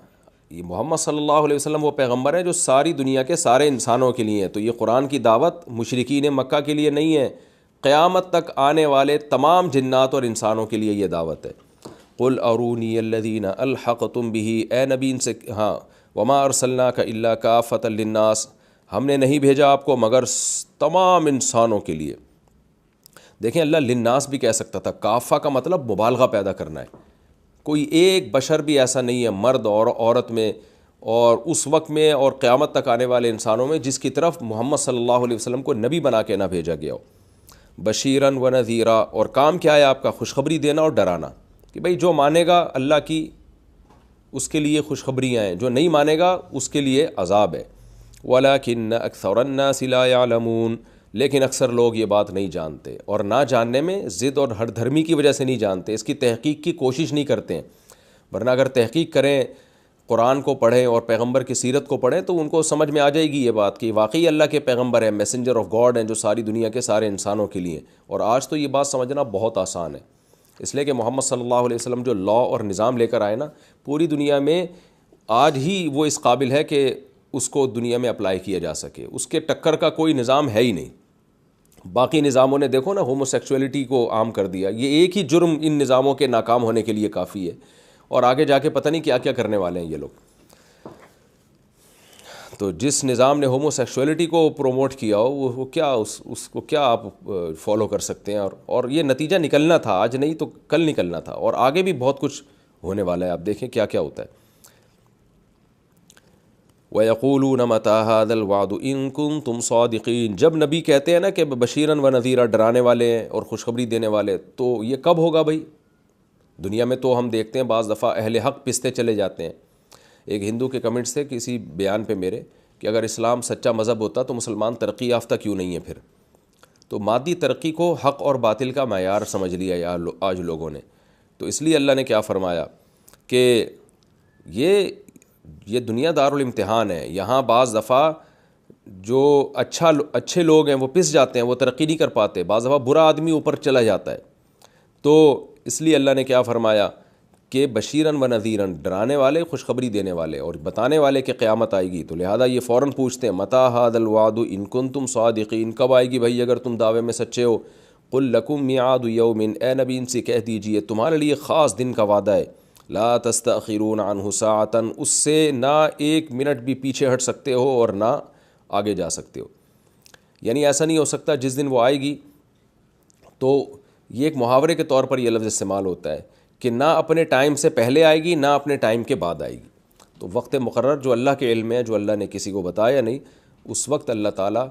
یہ محمد صلی اللہ علیہ وسلم وہ پیغمبر ہے جو ساری دنیا کے سارے انسانوں کے لیے ہے. تو یہ قرآن کی دعوت مشرکین مکہ کے لیے نہیں ہے، قیامت تک آنے والے تمام جنات اور انسانوں کے لیے یہ دعوت ہے. قل ارونی الذین الحقتم به، اے نبی ان سے ہاں، وما ارسلناک الا کافۃ للناس، ہم نے نہیں بھیجا آپ کو مگر تمام انسانوں کے لیے. دیکھیں اللہ للناس بھی کہہ سکتا تھا، کافہ کا مطلب مبالغہ پیدا کرنا ہے. کوئی ایک بشر بھی ایسا نہیں ہے، مرد اور عورت میں اور اس وقت میں اور قیامت تک آنے والے انسانوں میں، جس کی طرف محمد صلی اللہ علیہ وسلم کو نبی بنا کے نہ بھیجا گیا ہو. بشیرن و نذیرا، اور کام کیا ہے آپ کا؟ خوشخبری دینا اور ڈرانا، کہ بھئی جو مانے گا اللہ کی اس کے لیے خوشخبریاں ہیں، جو نہیں مانے گا اس کے لیے عذاب ہے. وَلَكِنَّ أَكْثَرَ النَّاسِ لَا يَعْلَمُونَ، لیکن اکثر لوگ یہ بات نہیں جانتے، اور نہ جاننے میں ضد اور ہر دھرمی کی وجہ سے نہیں جانتے، اس کی تحقیق کی کوشش نہیں کرتے ہیں. ورنہ اگر تحقیق کریں، قرآن کو پڑھیں اور پیغمبر کی سیرت کو پڑھیں تو ان کو سمجھ میں آ جائے گی یہ بات کہ واقعی اللہ کے پیغمبر ہیں، میسنجر آف گاڈ ہیں جو ساری دنیا کے سارے انسانوں کے لیے. اور آج تو یہ بات سمجھنا بہت آسان ہے، اس لیے کہ محمد صلی اللہ علیہ وسلم جو لا اور نظام لے کر آئے نا، پوری دنیا میں آج ہی وہ اس قابل ہے کہ اس کو دنیا میں اپلائی کیا جا سکے. اس کے ٹکر کا کوئی نظام ہے ہی نہیں. باقی نظاموں نے دیکھو نا ہومو سیکسولیٹی کو عام کر دیا، یہ ایک ہی جرم ان نظاموں کے ناکام ہونے کے لیے کافی ہے، اور آگے جا کے پتہ نہیں کیا کیا کرنے والے ہیں یہ لوگ. تو جس نظام نے ہومو سیکسولیٹی کو پروموٹ کیا ہو وہ کیا اس کو کیا آپ فالو کر سکتے ہیں؟ اور یہ نتیجہ نکلنا تھا، آج نہیں تو کل نکلنا تھا، اور آگے بھی بہت کچھ ہونے والا ہے. آپ دیکھیں کیا کیا ہوتا ہے. وَيَقُولُونَ مَتَىٰ هَٰذَا الْوَعْدُ إِن كُنتُمْ صَادِقِينَ، جب نبی کہتے ہیں نا کہ بشیرن و نذیرا، ڈرانے والے ہیں اور خوشخبری دینے والے، تو یہ کب ہوگا بھائی؟ دنیا میں تو ہم دیکھتے ہیں بعض دفعہ اہل حق پستے چلے جاتے ہیں. ایک ہندو کے کمنٹس تھے کسی بیان پہ میرے کہ اگر اسلام سچا مذہب ہوتا تو مسلمان ترقی یافتہ کیوں نہیں ہے پھر؟ تو مادی ترقی کو حق اور باطل کا معیار سمجھ لیا آج لوگوں نے. تو اس لیے اللہ نے کیا فرمایا کہ یہ دنیا دارالامتحان ہے. یہاں بعض دفعہ جو اچھے لوگ ہیں وہ پس جاتے ہیں، وہ ترقی نہیں کر پاتے. بعض دفعہ برا آدمی اوپر چلا جاتا ہے. تو اس لیے اللہ نے کیا فرمایا کہ بشیرن و نذیرن، ڈرانے والے، خوشخبری دینے والے اور بتانے والے کہ قیامت آئے گی. تو لہذا یہ فوراً پوچھتے ہیں متیٰ ھذا الوعد ان کنتم صادقین، کب آئے گی بھائی اگر تم دعوے میں سچے ہو؟ قل لکم میعاد یوم، اے نبی ان سے کہہ دیجئے تمہارے لیے خاص دن کا وعدہ ہے. لا تستأخرون عنہ ساعۃ، اس سے نہ ایک منٹ بھی پیچھے ہٹ سکتے ہو اور نہ آگے جا سکتے ہو. یعنی ایسا نہیں ہو سکتا جس دن وہ آئے گی. تو یہ ایک محاورے کے طور پر یہ لفظ استعمال ہوتا ہے کہ نہ اپنے ٹائم سے پہلے آئے گی نہ اپنے ٹائم کے بعد آئے گی. تو وقت مقرر جو اللہ کے علم ہے، جو اللہ نے کسی کو بتایا نہیں، اس وقت اللہ تعالیٰ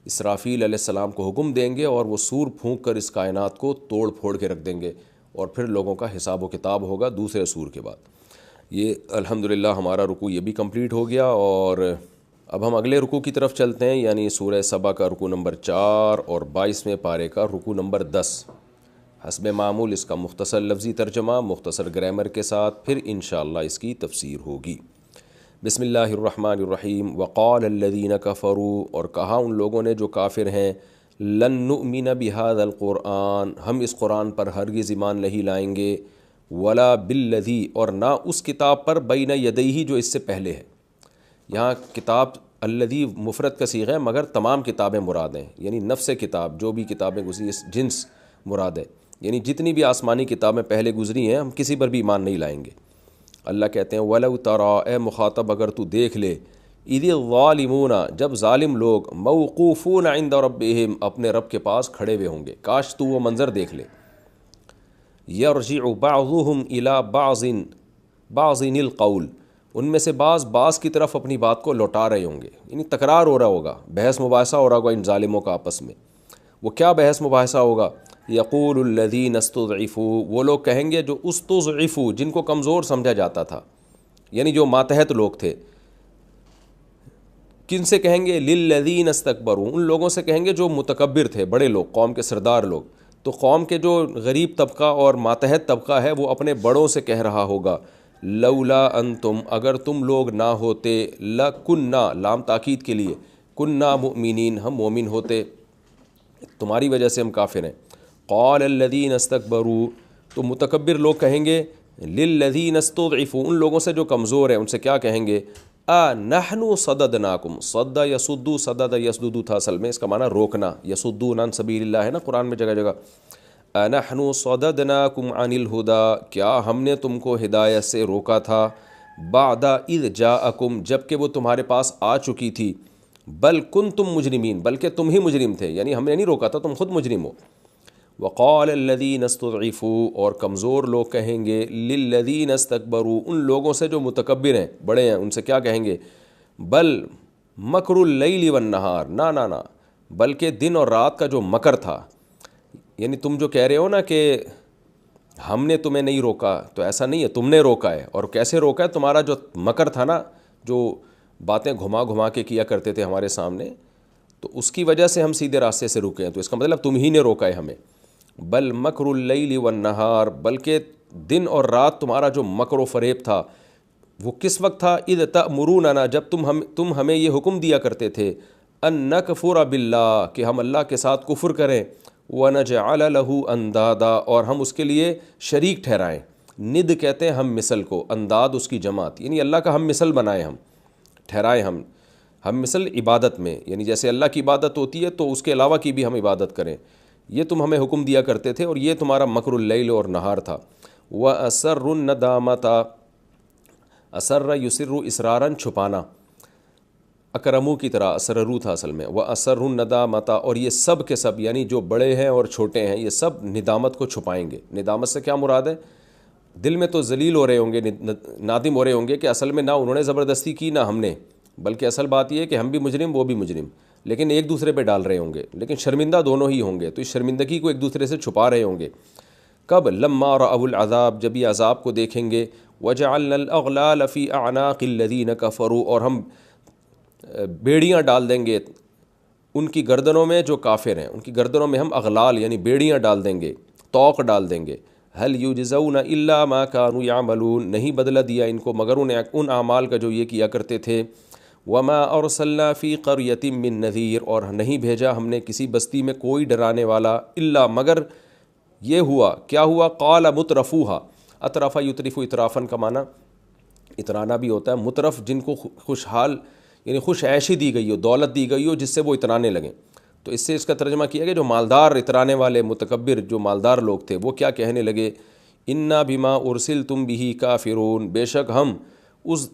اسرافیل علیہ السلام کو حکم دیں گے اور وہ سور پھونک کر اس کائنات کو توڑ پھوڑ کے رکھ دیں گے، اور پھر لوگوں کا حساب و کتاب ہوگا دوسرے سور کے بعد. یہ الحمدللہ ہمارا رکوع یہ بھی کمپلیٹ ہو گیا، اور اب ہم اگلے رکوع کی طرف چلتے ہیں، یعنی سورہ سبا کا رکوع نمبر 4 اور 22ویں پارے کا رکوع نمبر 10. حسب معمول اس کا مختصر لفظی ترجمہ مختصر گرامر کے ساتھ، پھر انشاءاللہ اس کی تفسیر ہوگی. بسم اللہ الرحمن الرحیم. وقال الذین کفروا، اور کہا ان لوگوں نے جو کافر ہیں، لن نؤمن بہذا القرآن، ہم اس قرآن پر ہرگز ایمان نہیں لائیں گے، ولا بالذی، اور نہ اس کتاب پر بین یدیہ جو اس سے پہلے ہے. یہاں کتاب الذی مفرد کا صیغہ ہے مگر تمام کتابیں مراد ہیں، یعنی نفس کتاب جو بھی کتابیں گزری اس جنس مراد ہے، یعنی جتنی بھی آسمانی کتابیں پہلے گزری ہیں ہم کسی پر بھی ایمان نہیں لائیں گے. اللہ کہتے ہیں وَلَوْ تَرَىٰ، اے مخاطب اگر تو دیکھ لے، اِذِ الظَّالِمُونَ، جب ظالم لوگ، موقوفون عند ربہم، اپنے رب کے پاس کھڑے ہوئے ہوں گے. کاش تو وہ منظر دیکھ لے. یرجع بعضهم الی بعض القول، ان میں سے بعض کی طرف اپنی بات کو لوٹا رہے ہوں گے، یعنی تکرار ہو رہا ہوگا، بحث مباحثہ ہو رہا ہوگا ان ظالموں کا آپس میں. وہ کیا بحث مباحثہ ہوگا؟ یقول الذین استضعفوا، وہ لوگ کہیں گے جو استضعفوا، جن کو کمزور سمجھا جاتا تھا، یعنی جو ماتحت لوگ تھے. کن سے کہیں گے؟ للذین استکبروا، ان لوگوں سے کہیں گے جو متکبر تھے، بڑے لوگ، قوم کے سردار لوگ. تو قوم کے جو غریب طبقہ اور ماتحت طبقہ ہے وہ اپنے بڑوں سے کہہ رہا ہوگا لولا انتم، اگر تم لوگ نہ ہوتے، لکننا، لام تاکید کے لیے، کننا مؤمنین، ہم مومن ہوتے، تمہاری وجہ سے ہم کافر ہیں. قال الذین استکبروا، تو متکبر لوگ کہیں گے للذین استضعفوا، ان لوگوں سے جو کمزور ہیں ان سے کیا کہیں گے، نحن صددناکم، صد یصد، صدد یسدد تھا اصل میں، اس کا معنی روکنا، یصدون عن سبیل اللہ ہے نا قرآن میں جگہ جگہ، نحن صددناکم عن الہدی، کیا ہم نے تم کو ہدایت سے روکا تھا، بعد اذ جاءکم، جب کہ وہ تمہارے پاس آ چکی تھی، بل کنتم مجرمین، بلکہ تم ہی مجرم تھے، یعنی ہم نے نہیں روکا تھا، تم خود مجرم ہو۔ وقال الذین استضعفوا، اور کمزور لوگ کہیں گے، للذین استکبروا، ان لوگوں سے جو متکبر ہیں، بڑے ہیں، ان سے کیا کہیں گے، بل مکر اللیل والنہار، نہ بلکہ دن اور رات کا جو مکر تھا، یعنی تم جو کہہ رہے ہو نا کہ ہم نے تمہیں نہیں روکا، تو ایسا نہیں ہے، تم نے روکا ہے، اور کیسے روکا ہے، تمہارا جو مکر تھا نا، جو باتیں گھما گھما کے کیا کرتے تھے ہمارے سامنے، تو اس کی وجہ سے ہم سیدھے راستے سے رکے ہیں، تو اس کا مطلب تم ہی نے روکا ہے ہمیں۔ بل مکر اللیل والنہار، بلکہ دن اور رات تمہارا جو مکر و فریب تھا وہ کس وقت تھا، اذ تأمروننا، جب تم ہمیں یہ حکم دیا کرتے تھے، ان نکفر باللہ، کہ ہم اللہ کے ساتھ کفر کریں، ونجعل له اندادا، اور ہم اس کے لیے شریک ٹھہرائیں، ند کہتے ہیں ہم مثل کو، انداد اس کی جماعت، یعنی اللہ کا ہم مثل بنائیں، ہم ٹھہرائیں، ہم مثل عبادت میں، یعنی جیسے اللہ کی عبادت ہوتی ہے تو اس کے علاوہ کی بھی ہم عبادت کریں، یہ تم ہمیں حکم دیا کرتے تھے، اور یہ تمہارا مکر اللیل اور نہار تھا۔ وَأَسَرُّ النَّدَامَةَ، اسر یسر اسرارن، چھپانا، اکرمو کی طرح، اسررو تھا اصل میں، وَأَسَرُّ النَّدَامَةَ، اور یہ سب کے سب، یعنی جو بڑے ہیں اور چھوٹے ہیں، یہ سب ندامت کو چھپائیں گے۔ ندامت سے کیا مراد ہے، دل میں تو ذلیل ہو رہے ہوں گے، نادم ہو رہے ہوں گے کہ اصل میں نہ انہوں نے زبردستی کی نہ ہم نے، بلکہ اصل بات یہ ہے کہ ہم بھی مجرم وہ بھی مجرم، لیکن ایک دوسرے پہ ڈال رہے ہوں گے، لیکن شرمندہ دونوں ہی ہوں گے، تو اس شرمندگی کو ایک دوسرے سے چھپا رہے ہوں گے۔ کب، لما رأوا العذاب، جب یہ عذاب کو دیکھیں گے، وجعلنا الاغلال فی اعناق الذین کفروا، اور ہم بیڑیاں ڈال دیں گے ان کی گردنوں میں جو کافر ہیں، ان کی گردنوں میں ہم اغلال یعنی بیڑیاں ڈال دیں گے، طوق ڈال دیں گے۔ هل یجزون الا ما كانوا يعملون، نہیں بدلہ دیا ان کو مگر ان اعمال کا جو یہ کیا کرتے تھے۔ وما ارسلنا فی قریۃ من نذیر، اور نہیں بھیجا ہم نے کسی بستی میں کوئی ڈرانے والا، الا مگر یہ ہوا، کیا ہوا، قال مترفوها، اطرف یطرف، اطرافن کا معنی اترانا بھی ہوتا ہے، مترف جن کو خوشحال یعنی خوش عیشی دی گئی ہو، دولت دی گئی ہو جس سے وہ اترانے لگیں، تو اس سے اس کا ترجمہ کیا گیا جو مالدار اترانے والے متکبر جو مالدار لوگ تھے وہ کیا کہنے لگے، انا بما ارسلتم به کافرون، بے شک ہم اس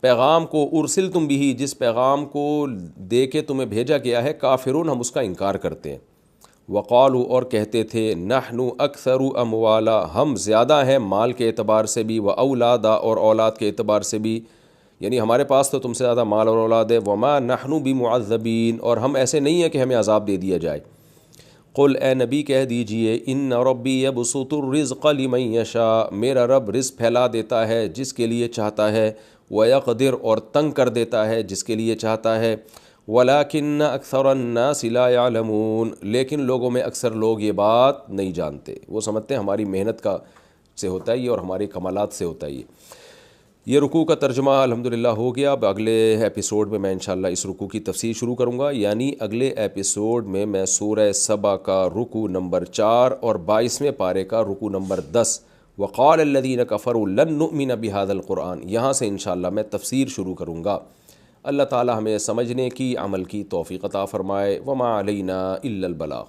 پیغام کو، ارسلتم به، جس پیغام کو دے کے تمہیں بھیجا گیا ہے، کافرون، ہم اس کا انکار کرتے ہیں۔ وقالوا، اور کہتے تھے، نحن اکثر اموالا، ہم زیادہ ہیں مال کے اعتبار سے بھی، واولادا، اور اولاد کے اعتبار سے بھی، یعنی ہمارے پاس تو تم سے زیادہ مال اور اولاد ہے، وما نحن بمعذبین، اور ہم ایسے نہیں ہیں کہ ہمیں عذاب دے دیا جائے۔ قل، اے نبی کہہ دیجئے، ان ربی یبسط الرزق لمن یشاء، میرا رب رزق پھیلا دیتا ہے جس کے لیے چاہتا ہے، ویقدر، اور تنگ کر دیتا ہے جس کے لیے چاہتا ہے، ولکن اکثر الناس لا یعلمون، لیکن لوگوں میں اکثر لوگ یہ بات نہیں جانتے، وہ سمجھتے ہیں ہماری محنت کا سے ہوتا ہے یہ اور ہماری کمالات سے ہوتا ہے یہ رکوع کا ترجمہ الحمدللہ ہو گیا۔ اب اگلے ایپیسوڈ میں انشاءاللہ اس رکوع کی تفسیر شروع کروں گا، یعنی اگلے ایپیسوڈ میں میں سورہ سبا کا رکوع نمبر 4 اور 22ویں پارے کا رکوع نمبر 10، وقال الذین کفروا لن نؤمن بہذا القرآن، یہاں سے انشاءاللہ میں تفسیر شروع کروں گا۔ اللہ تعالی ہمیں سمجھنے کی، عمل کی توفیق عطا فرمائے۔ وما علینا الا البلاغ۔